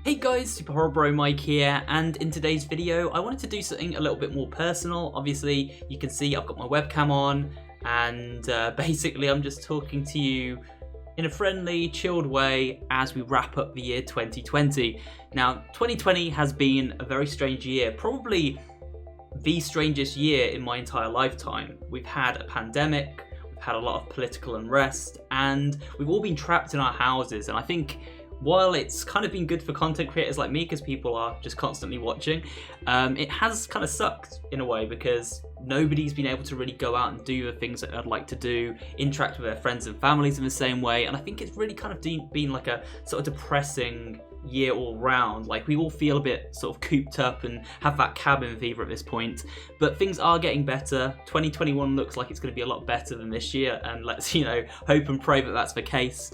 Hey guys, SuperHorrorBro Mike here, and in today's video I wanted to do something a little bit more personal. Obviously you can see I've got my webcam on and basically I'm just talking to you in a friendly, chilled way as we wrap up the year 2020. Now 2020 has been a very strange year, probably the strangest year in my entire lifetime. We've had a pandemic, we've had a lot of political unrest, and we've all been trapped in our houses, and I think while it's kind of been good for content creators like me because people are just constantly watching, it has kind of sucked in a way because nobody's been able to really go out and do the things that I'd like to do, interact with their friends and families in the same way, and I think it's really kind of been like a sort of depressing year all round. Like we all feel a bit sort of cooped up and have that cabin fever at this point, but things are getting better. 2021 looks like it's going to be a lot better than this year, and let's hope and pray that that's the case.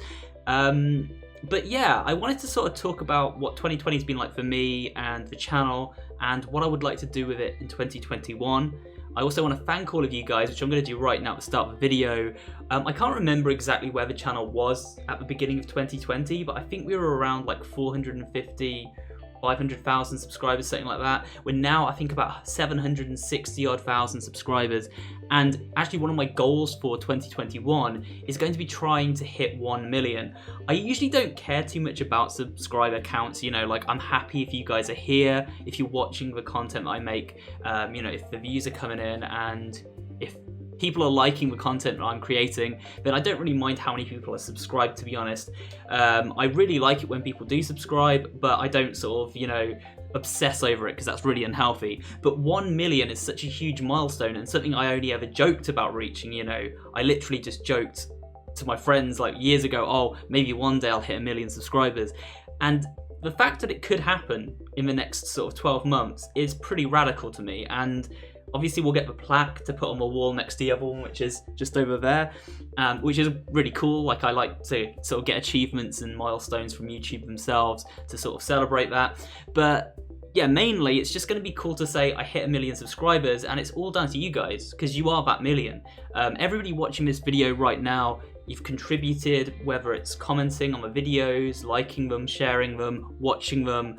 But yeah, I wanted to sort of talk about what 2020 has been like for me and the channel and what I would like to do with it in 2021. I also want to thank all of you guys, which I'm going to do right now at the start of the video. I can't remember exactly where the channel was at the beginning of 2020, but I think we were around like 450, 500,000 subscribers, something like that. We're now, I think, about 760 odd thousand subscribers. And actually one of my goals for 2021 is going to be trying to hit 1 million. I usually don't care too much about subscriber counts, like I'm happy if you guys are here, if you're watching the content that I make, if the views are coming in and if people are liking the content that I'm creating, then I don't really mind how many people are subscribed, to be honest. I really like it when people do subscribe, but I don't sort of, obsess over it because that's really unhealthy. But 1 million is such a huge milestone and something I only ever joked about reaching. I literally just joked to my friends like years ago, oh, maybe one day I'll hit 1 million subscribers. And the fact that it could happen in the next sort of 12 months is pretty radical to me. And obviously we'll get the plaque to put on the wall next to the other one, which is just over there, which is really cool. Like I like to sort of get achievements and milestones from YouTube themselves to sort of celebrate that. But yeah, mainly it's just going to be cool to say I hit 1 million subscribers, and it's all down to you guys because you are that million. Everybody watching this video right now, you've contributed, whether it's commenting on the videos, liking them, sharing them, watching them.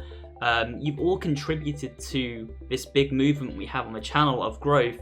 You've all contributed to this big movement we have on the channel of growth,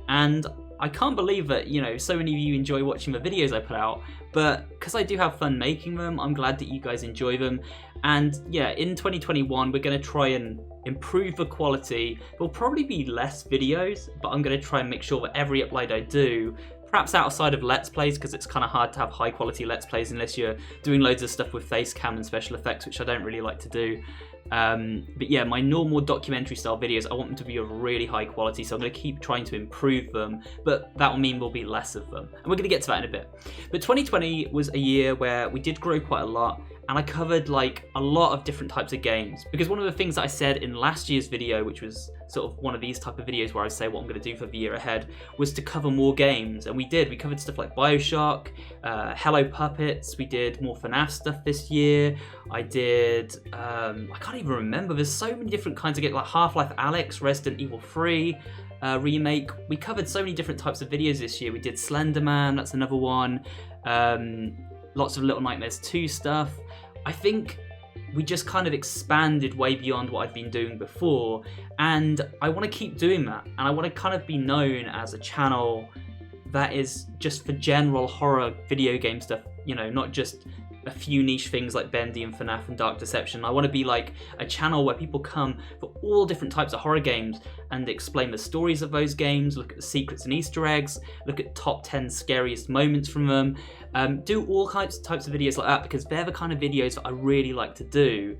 and I can't believe that so many of you enjoy watching the videos I put out, but because I do have fun making them, I'm glad that you guys enjoy them. And yeah, in 2021 we're going to try and improve the quality. There'll probably be less videos, but I'm going to try and make sure that every upload I do, perhaps outside of Let's Plays, because it's kind of hard to have high quality Let's Plays unless you're doing loads of stuff with face cam and special effects, which I don't really like to do. But yeah, my normal documentary style videos, I want them to be of really high quality, so I'm going to keep trying to improve them, but that will mean there'll be less of them, and we're going to get to that in a bit. But 2020 was a year where we did grow quite a lot, and I covered like a lot of different types of games, because one of the things that I said in last year's video, which was sort of one of these type of videos where I say what I'm going to do for the year ahead, was to cover more games, and we did. We covered stuff like Bioshock, Hello Puppets, we did more FNAF stuff this year, I did, I can't even remember, there's so many different kinds of games, like Half-Life Alyx, Resident Evil 3 remake. We covered so many different types of videos this year. We did Slenderman, that's another one, lots of Little Nightmares 2 stuff. I think we just kind of expanded way beyond what I'd been doing before, and I want to keep doing that, and I want to kind of be known as a channel that is just for general horror video game stuff, not just a few niche things like Bendy and FNAF and Dark Deception. I want to be like a channel where people come for all different types of horror games and explain the stories of those games, look at the secrets and Easter eggs, look at top 10 scariest moments from them, do all types of videos like that, because they're the kind of videos that I really like to do.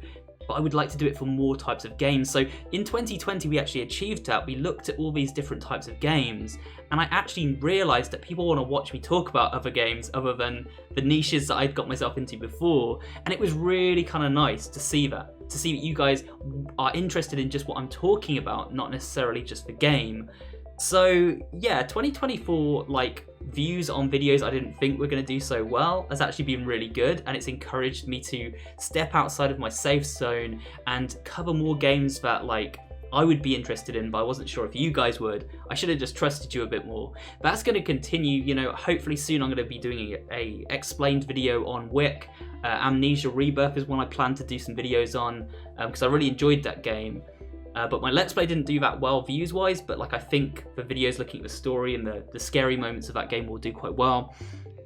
But I would like to do it for more types of games. So in 2020 we actually achieved that. We looked at all these different types of games, and I actually realised that people want to watch me talk about other games other than the niches that I'd got myself into before, and it was really kind of nice to see that you guys are interested in just what I'm talking about, not necessarily just the game. So yeah, 2024, like, views on videos I didn't think were going to do so well has actually been really good, and it's encouraged me to step outside of my safe zone and cover more games that like I would be interested in, but I wasn't sure if you guys would. I should have just trusted you a bit more. That's going to continue, you know, hopefully soon I'm going to be doing a explained video on Wick. Amnesia Rebirth is one I plan to do some videos on, because I really enjoyed that game. But my Let's Play didn't do that well views-wise, but like I think the videos looking at the story and the scary moments of that game will do quite well.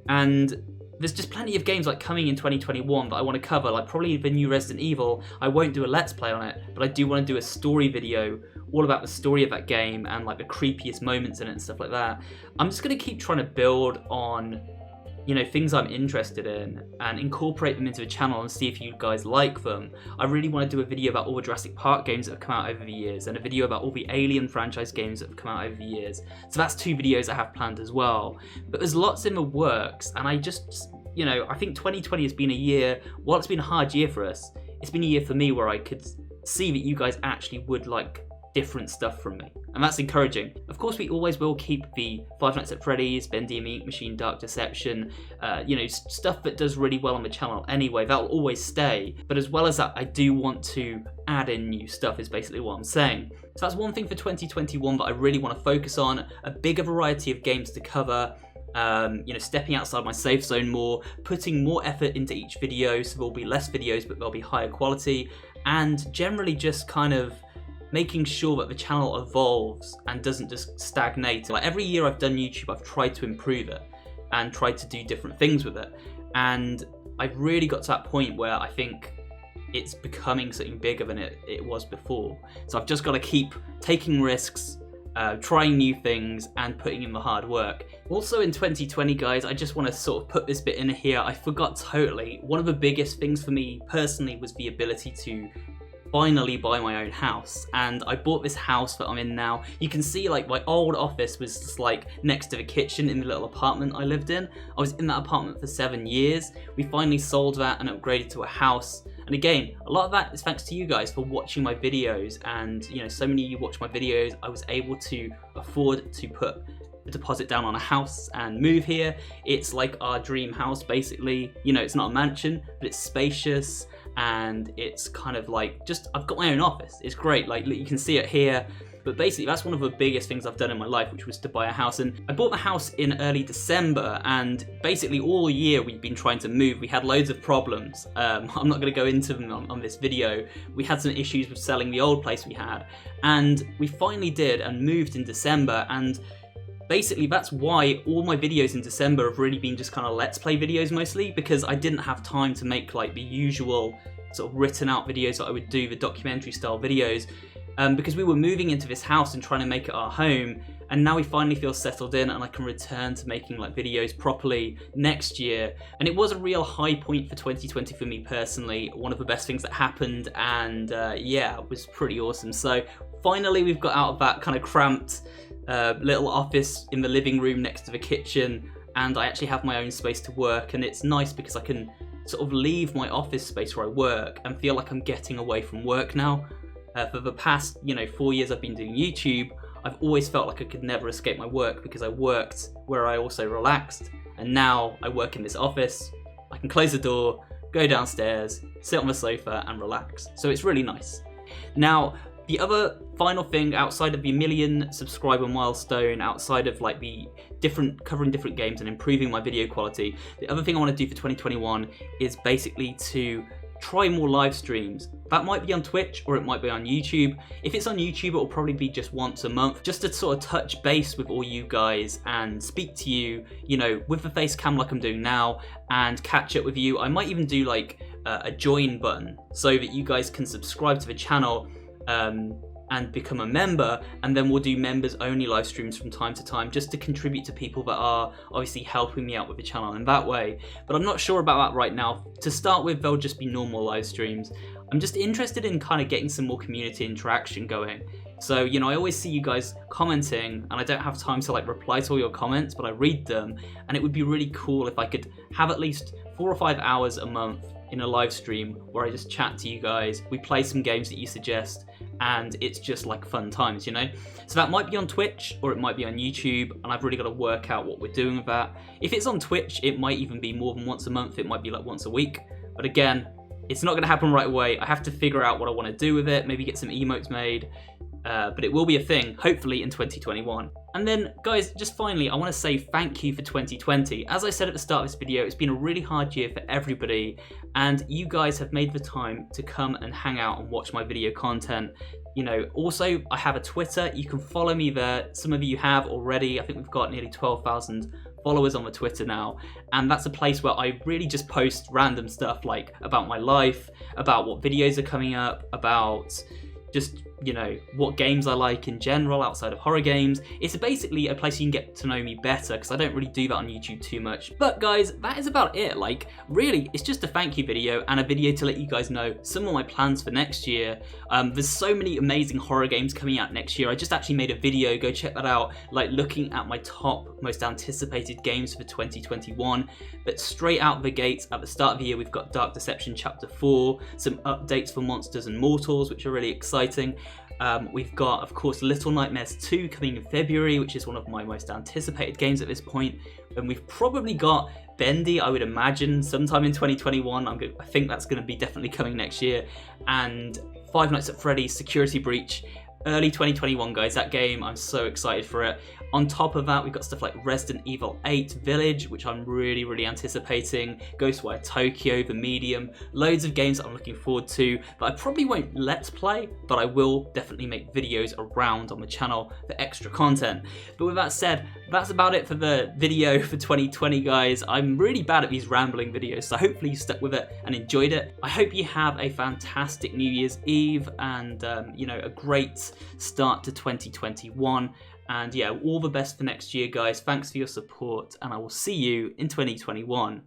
And there's just plenty of games like coming in 2021 that I want to cover, like probably the new Resident Evil. I won't do a Let's Play on it, but I do want to do a story video all about the story of that game and like the creepiest moments in it and stuff like that. I'm just going to keep trying to build on, you know, things I'm interested in and incorporate them into the channel and see if you guys like them. I really want to do a video about all the Jurassic Park games that have come out over the years and a video about all the Alien franchise games that have come out over the years. So that's 2 videos I have planned as well. But there's lots in the works, and I just, you know, I think 2020 has been a year, while it's been a hard year for us, it's been a year for me where I could see that you guys actually would like different stuff from me, and that's encouraging. Of course, we always will keep the Five Nights at Freddy's, Bendy and the Ink Machine, Dark Deception, you know, stuff that does really well on the channel anyway, that'll always stay. But as well as that, I do want to add in new stuff, is basically what I'm saying. So that's one thing for 2021 that I really want to focus on, a bigger variety of games to cover, you know, stepping outside my safe zone more, putting more effort into each video, so there'll be less videos but they'll be higher quality, and generally just kind of making sure that the channel evolves and doesn't just stagnate. Like every year I've done YouTube, I've tried to improve it and tried to do different things with it, and I've really got to that point where I think it's becoming something bigger than it was before. So I've just got to keep taking risks, trying new things and putting in the hard work. Also in 2020, guys, I just want to sort of put this bit in here. I forgot totally. One of the biggest things for me personally was the ability to finally buy my own house, and I bought this house that I'm in now. You can see like my old office was just like next to the kitchen in the little apartment I lived in. I was in that apartment for 7 years. We finally sold that and upgraded to a house, and again, a lot of that is thanks to you guys for watching my videos, and you know, so many of you watch my videos. I was able to afford to put a deposit down on a house and move here. It's like our dream house basically. You know, it's not a mansion, but it's spacious, and it's kind of like just, I've got my own office. It's great, like you can see it here. But basically that's one of the biggest things I've done in my life, which was to buy a house. And I bought the house in early December, and basically all year we've been trying to move. We had loads of problems. I'm not going to go into them on this video. We had some issues with selling the old place we had, and we finally did and moved in December. And basically that's why all my videos in December have really been just kind of Let's Play videos mostly, because I didn't have time to make like the usual sort of written out videos that I would do, the documentary style videos, because we were moving into this house and trying to make it our home. And now we finally feel settled in, and I can return to making like videos properly next year. And it was a real high point for 2020 for me personally, one of the best things that happened, and yeah, it was pretty awesome. So finally we've got out of that kind of cramped little office in the living room next to the kitchen, and I actually have my own space to work. And it's nice because I can sort of leave my office space where I work and feel like I'm getting away from work now. For the past, you know, 4 years I've been doing YouTube, I've always felt like I could never escape my work because I worked where I also relaxed, and now I work in this office. I can close the door, go downstairs, sit on the sofa and relax. So it's really nice. Now, the other final thing outside of the 1 million subscriber milestone, outside of like the covering different games and improving my video quality, the other thing I want to do for 2021 is basically to try more live streams. That might be on Twitch or it might be on YouTube. If it's on YouTube, it will probably be just once a month, just to sort of touch base with all you guys and speak to you, you know, with the face cam like I'm doing now, and catch up with you. I might even do like a join button so that you guys can subscribe to the channel and become a member, and then we'll do members only live streams from time to time, just to contribute to people that are obviously helping me out with the channel in that way. But I'm not sure about that right now. To start with, they'll just be normal live streams. I'm just interested in kind of getting some more community interaction going. So, you know, I always see you guys commenting, and I don't have time to like reply to all your comments, but I read them, and it would be really cool if I could have at least 4 or 5 hours a month in a live stream where I just chat to you guys, we play some games that you suggest, and it's just like fun times, you know? So that might be on Twitch or it might be on YouTube, and I've really got to work out what we're doing with that. If it's on Twitch, it might even be more than once a month, it might be like once a week. But again, It's not going to happen right away. I have to figure out what I want to do with it, maybe get some emotes made, but it will be a thing, hopefully in 2021. And then, guys, just finally, I want to say thank you for 2020. As I said at the start of this video, it's been a really hard year for everybody, and you guys have made the time to come and hang out and watch my video content. You know, also, I have a Twitter. You can follow me there. Some of you have already. I think we've got nearly 12,000 followers on the Twitter now, and that's a place where I really just post random stuff, like about my life, about what videos are coming up, about just, you know, what games I like in general outside of horror games. It's basically a place you can get to know me better, because I don't really do that on YouTube too much. But guys, that is about it. Like, really, it's just a thank you video and a video to let you guys know some of my plans for next year. There's so many amazing horror games coming out next year. I just actually made a video, go check that out, like looking at my top most anticipated games for 2021. But straight out the gates at the start of the year, we've got Dark Deception Chapter 4, some updates for Monsters and Mortals, which are really exciting. We've got, of course, Little Nightmares 2 coming in February, which is one of my most anticipated games at this point. And we've probably got Bendy, I would imagine, sometime in 2021. I think that's going to be definitely coming next year. And Five Nights at Freddy's Security Breach, early 2021, guys. That game, I'm so excited for it. On top of that, we've got stuff like Resident Evil 8 Village, which I'm really anticipating, Ghostwire Tokyo, The Medium, loads of games that I'm looking forward to that I probably won't let's play, but I will definitely make videos around on the channel for extra content. But with that said, that's about it for the video for 2020, guys. I'm really bad at these rambling videos, so hopefully you stuck with it and enjoyed it. I hope you have a fantastic New Year's Eve and, you know, a great start to 2021. And yeah, all the best for next year, guys. Thanks for your support, and I will see you in 2021.